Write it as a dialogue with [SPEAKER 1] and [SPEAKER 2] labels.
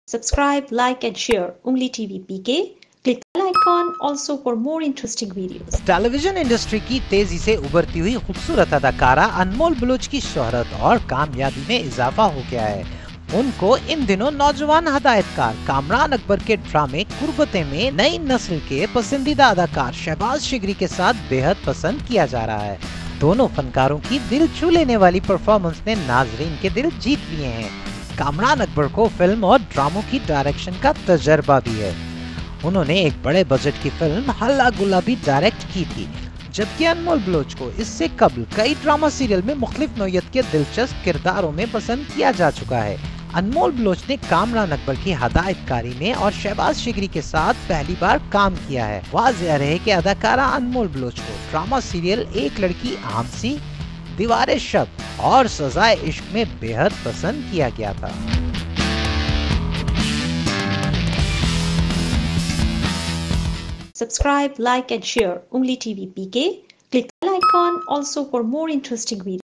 [SPEAKER 1] Subscribe, like and share Ungli TV PK. Click the bell icon also for more interesting videos.
[SPEAKER 2] Television industry की तेजी से उभरती हुई खूबसूरत अदाकारा अनमोल बलूच की शोहरत और कामयाबी में इजाफा हो गया है। उनको इन दिनों नौजवान हदायतकार कामरान अकबर के ड्रामे कुर्बते में नई नस्ल के पसंदीदा अदाकार शहबाज शिगरी के साथ बेहद पसंद किया जा रहा है। दोनों फनकारों की दिल छू लेने वाली परफॉर्मेंस ने नाजरीन के दिल जीत लिए हैं। कामरान अकबर को फिल्म और ड्रामों की डायरेक्शन का तजर्बा भी है। उन्होंने एक बड़े बजट की फिल्म हल्ला गुल्ला भी डायरेक्ट की थी, जबकि अनमोल बलोच को इससे कबल कई ड्रामा सीरियल में मुख्तलिफ नौयत के दिलचस्प किरदारों में पसंद किया जा चुका है। अनमोल बलोच ने कामरान अकबर की हदायतकारी में और शहबाज शिगरी के साथ पहली बार काम किया है। वाज़ेह रहे कि अदाकारा अनमोल बलोच को ड्रामा सीरियल एक लड़की आमसी, दीवारे शब और सजाए इश्क में बेहद पसंद किया गया था।
[SPEAKER 1] Subscribe, like and share Ungli TV PK. Click the bell icon also for more interesting videos.